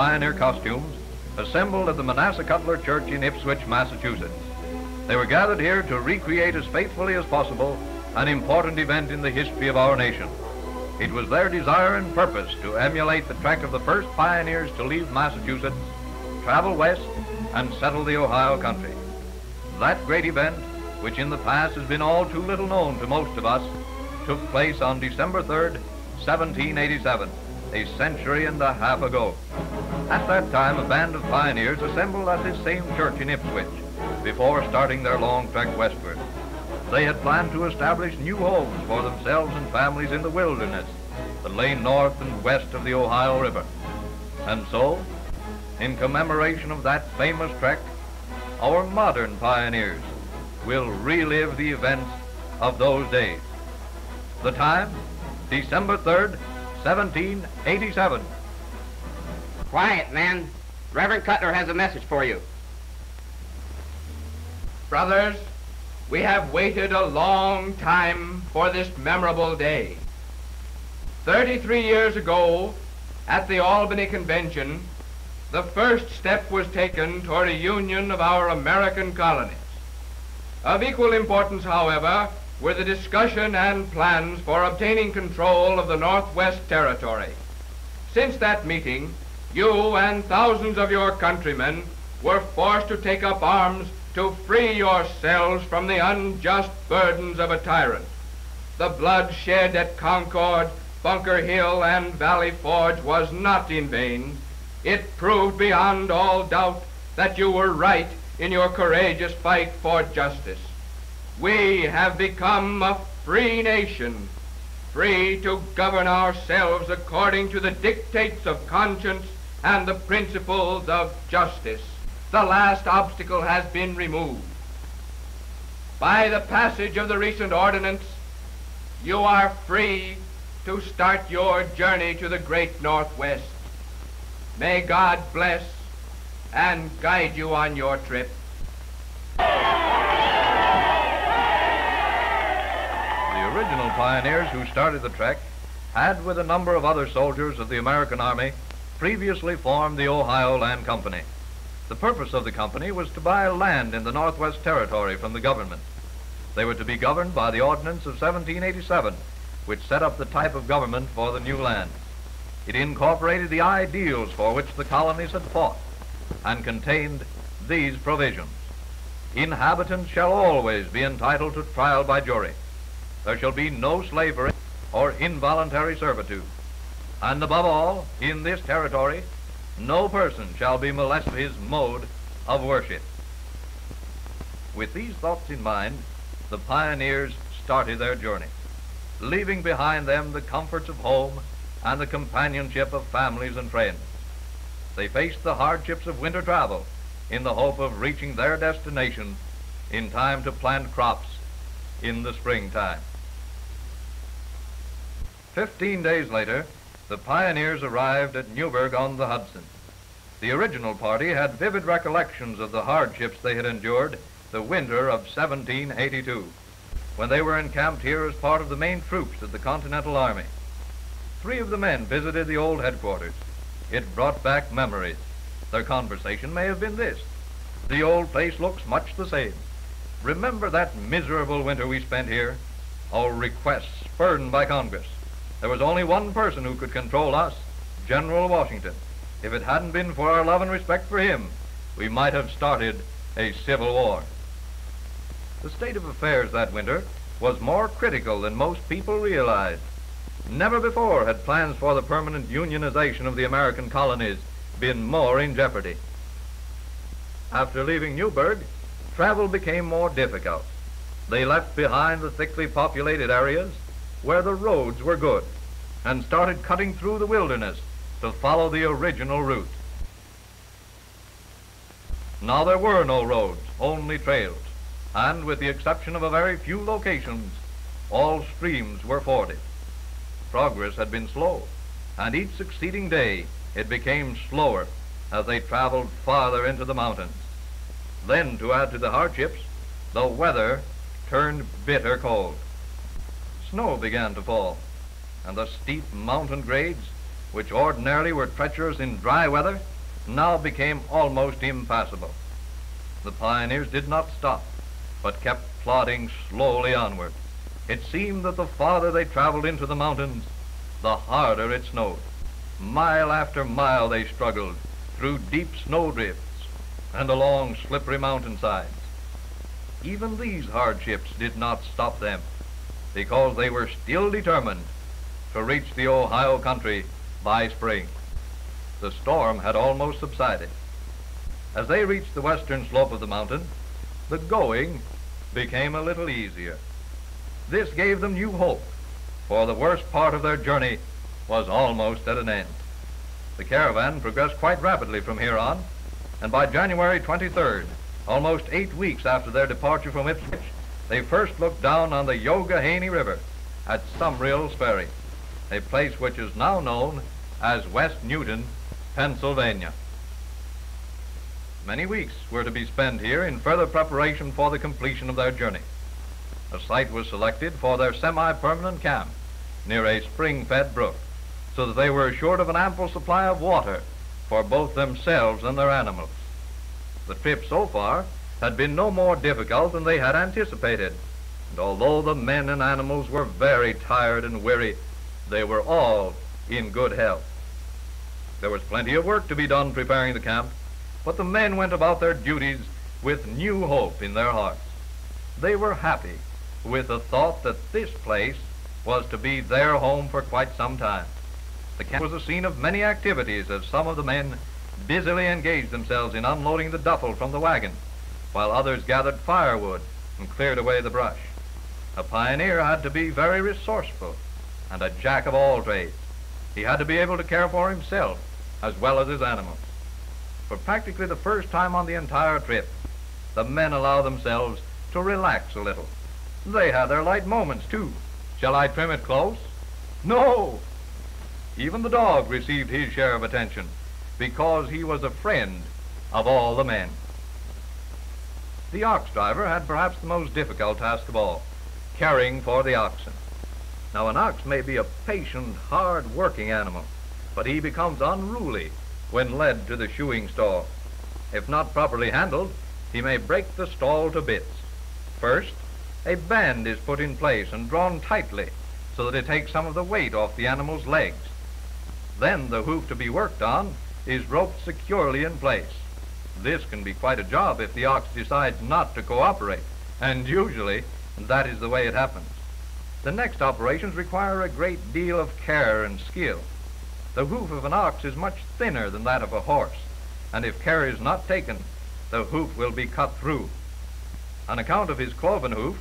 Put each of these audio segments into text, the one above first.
pioneer costumes, assembled at the Manasseh Cutler Church in Ipswich, Massachusetts. They were gathered here to recreate as faithfully as possible an important event in the history of our nation. It was their desire and purpose to emulate the trek of the first pioneers to leave Massachusetts, travel west, and settle the Ohio country. That great event, which in the past has been all too little known to most of us, took place on December 3rd, 1787, a century and a half ago. At that time, a band of pioneers assembled at this same church in Ipswich before starting their long trek westward. They had planned to establish new homes for themselves and families in the wilderness that lay north and west of the Ohio River. And so, in commemoration of that famous trek, our modern pioneers will relive the events of those days. The time, December 3rd, 1787. Quiet, men. Reverend Cutler has a message for you. Brothers, we have waited a long time for this memorable day. 33 years ago, at the Albany Convention, the first step was taken toward a union of our American colonies. Of equal importance, however, were the discussion and plans for obtaining control of the Northwest Territory. Since that meeting, you and thousands of your countrymen were forced to take up arms to free yourselves from the unjust burdens of a tyrant. The blood shed at Concord, Bunker Hill, and Valley Forge was not in vain. It proved beyond all doubt that you were right in your courageous fight for justice. We have become a free nation, free to govern ourselves according to the dictates of conscience and the principles of justice. The last obstacle has been removed. By the passage of the recent ordinance, you are free to start your journey to the great Northwest. May God bless and guide you on your trip. The original pioneers who started the trek had, with a number of other soldiers of the American Army, previously formed the Ohio Land Company. The purpose of the company was to buy land in the Northwest Territory from the government. They were to be governed by the Ordinance of 1787, which set up the type of government for the new land. It incorporated the ideals for which the colonies had fought and contained these provisions. Inhabitants shall always be entitled to trial by jury. There shall be no slavery or involuntary servitude. And above all, in this territory, no person shall be molested in his mode of worship. With these thoughts in mind, the pioneers started their journey, leaving behind them the comforts of home and the companionship of families and friends. They faced the hardships of winter travel in the hope of reaching their destination in time to plant crops in the springtime. 15 days later, the pioneers arrived at Newburgh-on-the-Hudson. The original party had vivid recollections of the hardships they had endured the winter of 1782, when they were encamped here as part of the main troops of the Continental Army. 3 of the men visited the old headquarters. It brought back memories. Their conversation may have been this: "The old place looks much the same. Remember that miserable winter we spent here? Our requests spurned by Congress. There was only one person who could control us, General Washington. If it hadn't been for our love and respect for him, we might have started a civil war." The state of affairs that winter was more critical than most people realized. Never before had plans for the permanent unionization of the American colonies been more in jeopardy. After leaving Newburgh, travel became more difficult. They left behind the thickly populated areas where the roads were good and started cutting through the wilderness to follow the original route. Now there were no roads, only trails, and with the exception of a very few locations, all streams were forded. Progress had been slow, and each succeeding day it became slower as they traveled farther into the mountains. Then, to add to the hardships, the weather turned bitter cold. Snow began to fall, and the steep mountain grades, which ordinarily were treacherous in dry weather, now became almost impassable. The pioneers did not stop, but kept plodding slowly onward. It seemed that the farther they traveled into the mountains, the harder it snowed. Mile after mile they struggled through deep snowdrifts and along slippery mountainsides. Even these hardships did not stop them, because they were still determined to reach the Ohio country by spring. The storm had almost subsided. As they reached the western slope of the mountain, the going became a little easier. This gave them new hope, for the worst part of their journey was almost at an end. The caravan progressed quite rapidly from here on, and by January 23rd, almost 8 weeks after their departure from Ipswich, they first looked down on the Youghiogheny River at Summerill's Ferry, a place which is now known as West Newton, Pennsylvania. Many weeks were to be spent here in further preparation for the completion of their journey. A site was selected for their semi-permanent camp near a spring-fed brook, so that they were assured of an ample supply of water for both themselves and their animals. The trip so far had been no more difficult than they had anticipated, and although the men and animals were very tired and weary, they were all in good health. There was plenty of work to be done preparing the camp, but the men went about their duties with new hope in their hearts. They were happy with the thought that this place was to be their home for quite some time. The camp was a scene of many activities as some of the men busily engaged themselves in unloading the duffel from the wagon, while others gathered firewood and cleared away the brush. A pioneer had to be very resourceful and a jack of all trades. He had to be able to care for himself as well as his animals. For practically the first time on the entire trip, the men allowed themselves to relax a little. They had their light moments, too. Shall I trim it close? No! Even the dog received his share of attention, because he was a friend of all the men. The ox driver had perhaps the most difficult task of all, caring for the oxen. Now, an ox may be a patient, hard-working animal, but he becomes unruly when led to the shoeing stall. If not properly handled, he may break the stall to bits. First, a band is put in place and drawn tightly so that it takes some of the weight off the animal's legs. Then the hoof to be worked on is roped securely in place. This can be quite a job if the ox decides not to cooperate, and usually that is the way it happens. The next operations require a great deal of care and skill. The hoof of an ox is much thinner than that of a horse, and if care is not taken, the hoof will be cut through. On account of his cloven hoof,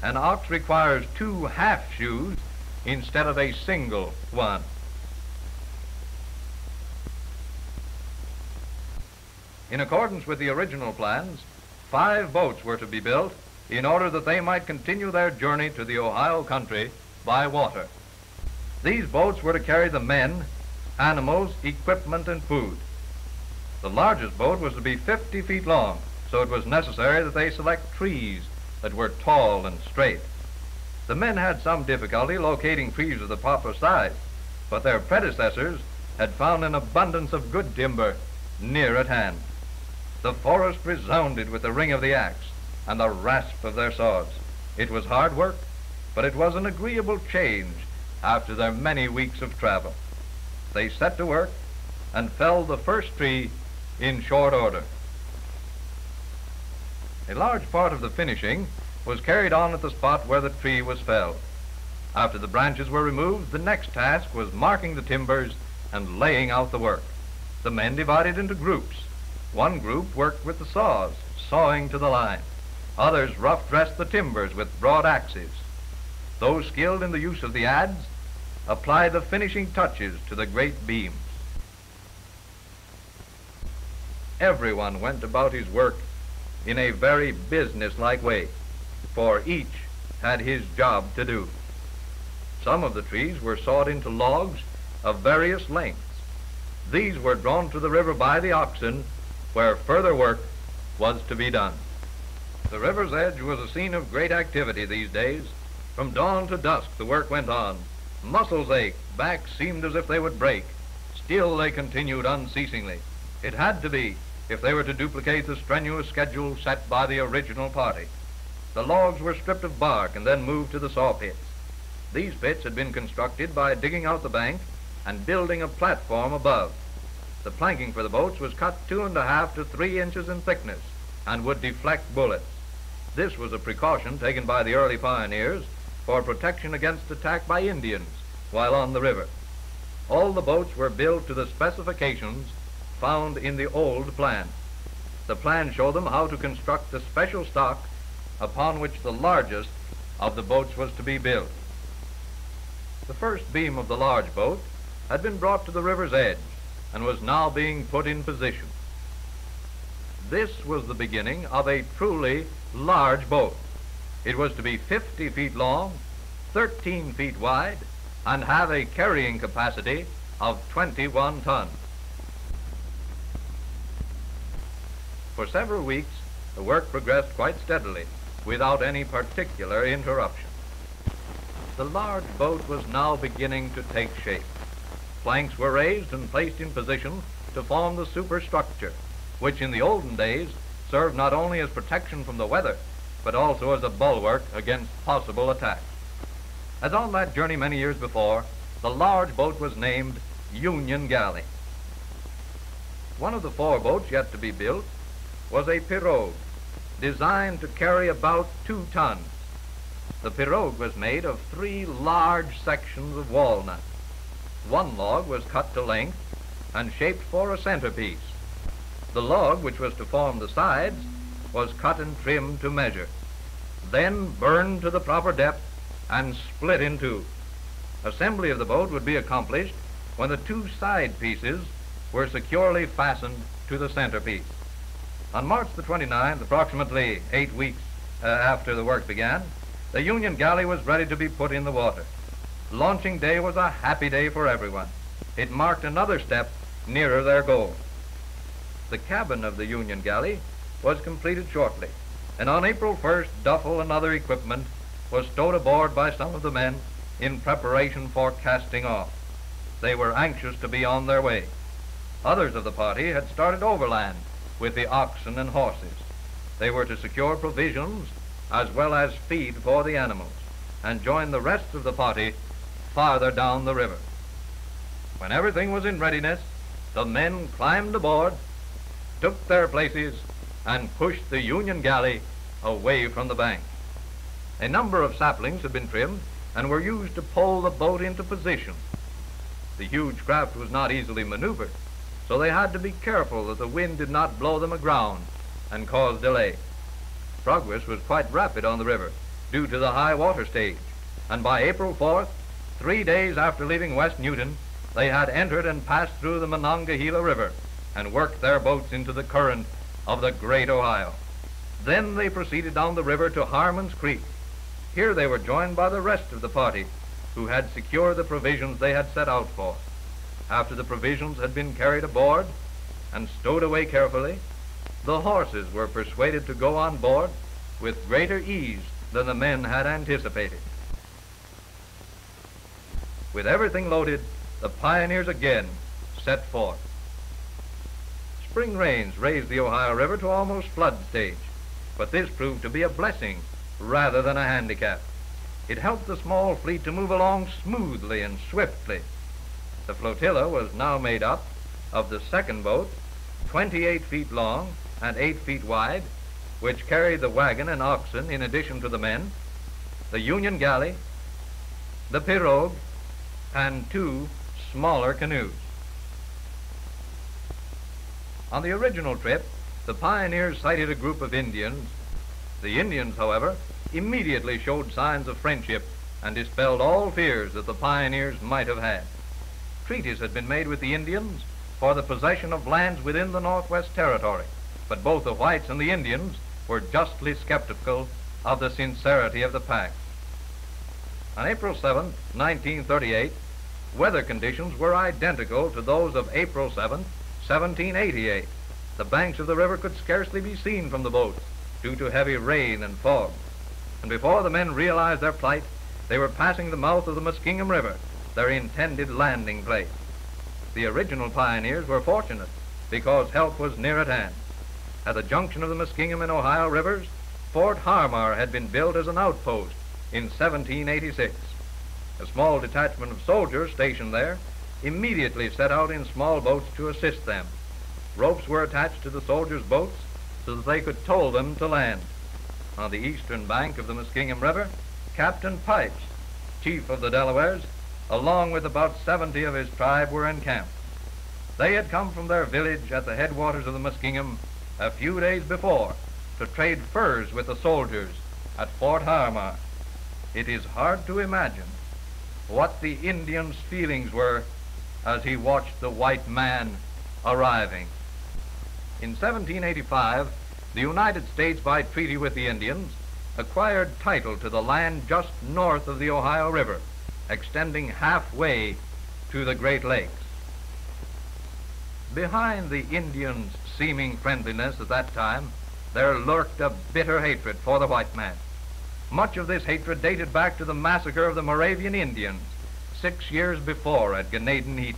an ox requires 2 half shoes instead of a single one. In accordance with the original plans, 5 boats were to be built in order that they might continue their journey to the Ohio country by water. These boats were to carry the men, animals, equipment, and food. The largest boat was to be 50 feet long, so it was necessary that they select trees that were tall and straight. The men had some difficulty locating trees of the proper size, but their predecessors had found an abundance of good timber near at hand. The forest resounded with the ring of the axe and the rasp of their saws. It was hard work, but it was an agreeable change after their many weeks of travel. They set to work and felled the first tree in short order. A large part of the finishing was carried on at the spot where the tree was felled. After the branches were removed, the next task was marking the timbers and laying out the work. The men divided into groups. One group worked with the saws, sawing to the line. Others rough-dressed the timbers with broad axes. Those skilled in the use of the adze applied the finishing touches to the great beams. Everyone went about his work in a very business-like way, for each had his job to do. Some of the trees were sawed into logs of various lengths. These were drawn to the river by the oxen, where further work was to be done. The river's edge was a scene of great activity these days. From dawn to dusk the work went on. Muscles ached, backs seemed as if they would break. Still they continued unceasingly. It had to be if they were to duplicate the strenuous schedule set by the original party. The logs were stripped of bark and then moved to the saw pits. These pits had been constructed by digging out the bank and building a platform above. The planking for the boats was cut 2.5 to 3 inches in thickness and would deflect bullets. This was a precaution taken by the early pioneers for protection against attack by Indians while on the river. All the boats were built to the specifications found in the old plan. The plan showed them how to construct the special stock upon which the largest of the boats was to be built. The first beam of the large boat had been brought to the river's edge and was now being put in position. This was the beginning of a truly large boat. It was to be 50 feet long, 13 feet wide, and have a carrying capacity of 21 tons. For several weeks, the work progressed quite steadily, without any particular interruption. The large boat was now beginning to take shape. Planks were raised and placed in position to form the superstructure, which in the olden days served not only as protection from the weather, but also as a bulwark against possible attacks. As on that journey many years before, the large boat was named Union Galley. One of the 4 boats yet to be built was a pirogue, designed to carry about 2 tons. The pirogue was made of 3 large sections of walnut. One log was cut to length and shaped for a centerpiece. The log, which was to form the sides, was cut and trimmed to measure, then burned to the proper depth and split in 2. Assembly of the boat would be accomplished when the 2 side pieces were securely fastened to the centerpiece. On March the 29th, approximately 8 weeks after the work began, the Union Galley was ready to be put in the water. Launching day was a happy day for everyone. It marked another step nearer their goal. The cabin of the Union Galley was completed shortly, and on April 1st, duffel and other equipment was stowed aboard by some of the men in preparation for casting off. They were anxious to be on their way. Others of the party had started overland with the oxen and horses. They were to secure provisions as well as feed for the animals and join the rest of the party farther down the river. When everything was in readiness, the men climbed aboard, took their places, and pushed the Union Galley away from the bank. A number of saplings had been trimmed and were used to pole the boat into position. The huge craft was not easily maneuvered, so they had to be careful that the wind did not blow them aground and cause delay. Progress was quite rapid on the river due to the high water stage, and by April 4th, 3 days after leaving West Newton, they had entered and passed through the Monongahela River and worked their boats into the current of the great Ohio. Then they proceeded down the river to Harmon's Creek. Here they were joined by the rest of the party, who had secured the provisions they had set out for. After the provisions had been carried aboard and stowed away carefully, the horses were persuaded to go on board with greater ease than the men had anticipated. With everything loaded, the pioneers again set forth. Spring rains raised the Ohio River to almost flood stage, but this proved to be a blessing rather than a handicap. It helped the small fleet to move along smoothly and swiftly. The flotilla was now made up of the second boat, 28 feet long and 8 feet wide, which carried the wagon and oxen in addition to the men, the Union Galley, the pirogue, and 2 smaller canoes. On the original trip, the pioneers sighted a group of Indians. The Indians, however, immediately showed signs of friendship and dispelled all fears that the pioneers might have had. Treaties had been made with the Indians for the possession of lands within the Northwest Territory, but both the whites and the Indians were justly skeptical of the sincerity of the pact. On April 7, 1938, weather conditions were identical to those of April 7, 1788. The banks of the river could scarcely be seen from the boats due to heavy rain and fog. And before the men realized their plight, they were passing the mouth of the Muskingum River, their intended landing place. The original pioneers were fortunate, because help was near at hand. At the junction of the Muskingum and Ohio rivers, Fort Harmar had been built as an outpost in 1786. A small detachment of soldiers stationed there immediately set out in small boats to assist them. Ropes were attached to the soldiers' boats so that they could tow them to land. On the eastern bank of the Muskingum River, Captain Pipes, chief of the Delawares, along with about 70 of his tribe, were encamped. They had come from their village at the headwaters of the Muskingum a few days before to trade furs with the soldiers at Fort Harmar. It is hard to imagine what the Indian's feelings were as he watched the white man arriving. In 1785, the United States, by treaty with the Indians, acquired title to the land just north of the Ohio River, extending halfway to the Great Lakes. Behind the Indians' seeming friendliness at that time, there lurked a bitter hatred for the white man. Much of this hatred dated back to the massacre of the Moravian Indians 6 years before at Youghiogheny.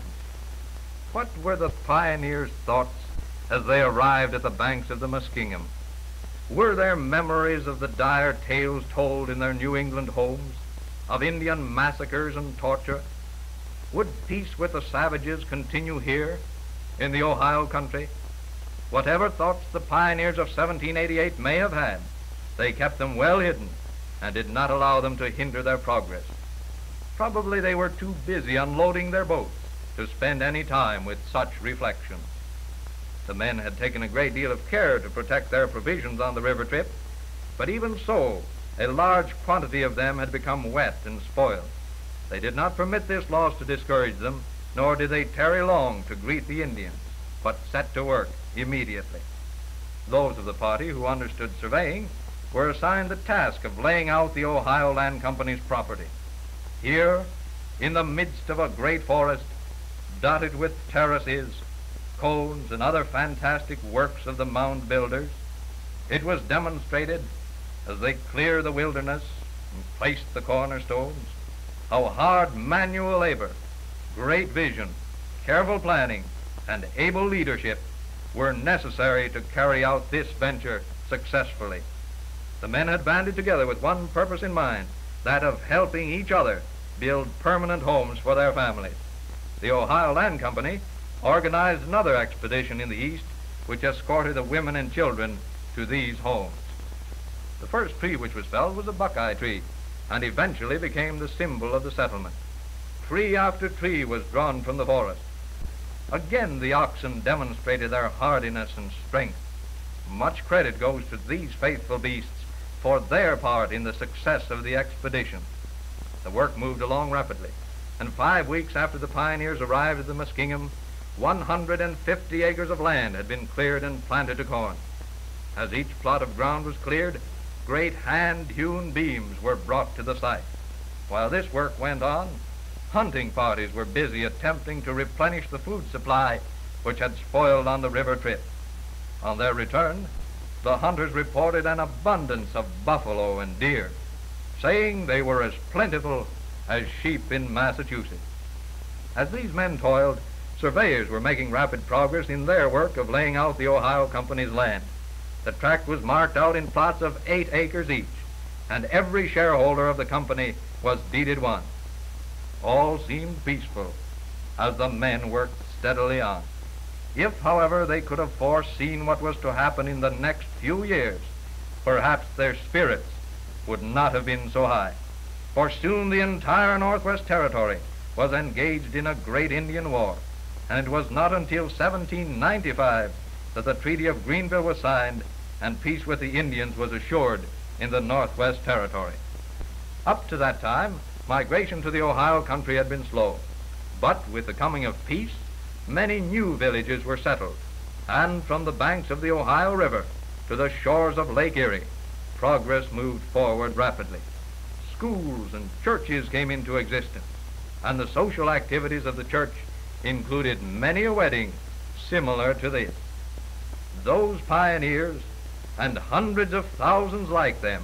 What were the pioneers' thoughts as they arrived at the banks of the Muskingum? Were there memories of the dire tales told in their New England homes, of Indian massacres and torture? Would peace with the savages continue here in the Ohio country? Whatever thoughts the pioneers of 1788 may have had, they kept them well hidden and did not allow them to hinder their progress. Probably they were too busy unloading their boats to spend any time with such reflections. The men had taken a great deal of care to protect their provisions on the river trip, but even so, a large quantity of them had become wet and spoiled. They did not permit this loss to discourage them, nor did they tarry long to greet the Indians, but set to work immediately. Those of the party who understood surveying were assigned the task of laying out the Ohio Land Company's property. Here, in the midst of a great forest, dotted with terraces, cones, and other fantastic works of the mound builders, it was demonstrated, as they cleared the wilderness and placed the cornerstones, how hard manual labor, great vision, careful planning, and able leadership were necessary to carry out this venture successfully. The men had banded together with one purpose in mind, that of helping each other build permanent homes for their families. The Ohio Land Company organized another expedition in the east which escorted the women and children to these homes. The first tree which was felled was a buckeye tree, and eventually became the symbol of the settlement. Tree after tree was drawn from the forest. Again, the oxen demonstrated their hardiness and strength. Much credit goes to these faithful beasts for their part in the success of the expedition. The work moved along rapidly, and 5 weeks after the pioneers arrived at the Muskingum, 150 acres of land had been cleared and planted to corn. As each plot of ground was cleared, great hand-hewn beams were brought to the site. While this work went on, hunting parties were busy attempting to replenish the food supply which had spoiled on the river trip. On their return, the hunters reported an abundance of buffalo and deer, saying they were as plentiful as sheep in Massachusetts. As these men toiled, surveyors were making rapid progress in their work of laying out the Ohio Company's land. The tract was marked out in plots of 8 acres each, and every shareholder of the company was deeded one. All seemed peaceful as the men worked steadily on. If, however, they could have foreseen what was to happen in the next few years, perhaps their spirits would not have been so high. For soon the entire Northwest Territory was engaged in a great Indian war, and it was not until 1795 that the Treaty of Greenville was signed and peace with the Indians was assured in the Northwest Territory. Up to that time, migration to the Ohio country had been slow, but with the coming of peace, many new villages were settled, and from the banks of the Ohio River to the shores of Lake Erie, progress moved forward rapidly. Schools and churches came into existence, and the social activities of the church included many a wedding similar to this. Those pioneers, and hundreds of thousands like them,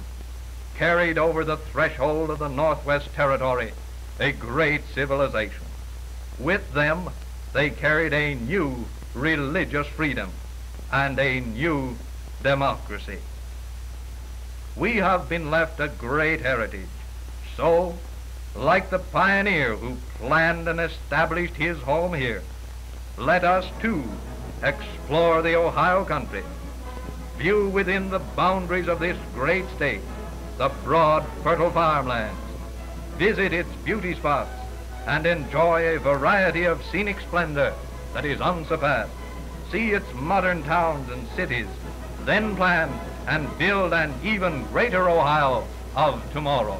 carried over the threshold of the Northwest Territory a great civilization. With them, they carried a new religious freedom, and a new democracy. We have been left a great heritage. So, like the pioneer who planned and established his home here, let us too explore the Ohio country, view within the boundaries of this great state the broad, fertile farmlands, visit its beauty spots, and enjoy a variety of scenic splendor that is unsurpassed. See its modern towns and cities, then plan and build an even greater Ohio of tomorrow.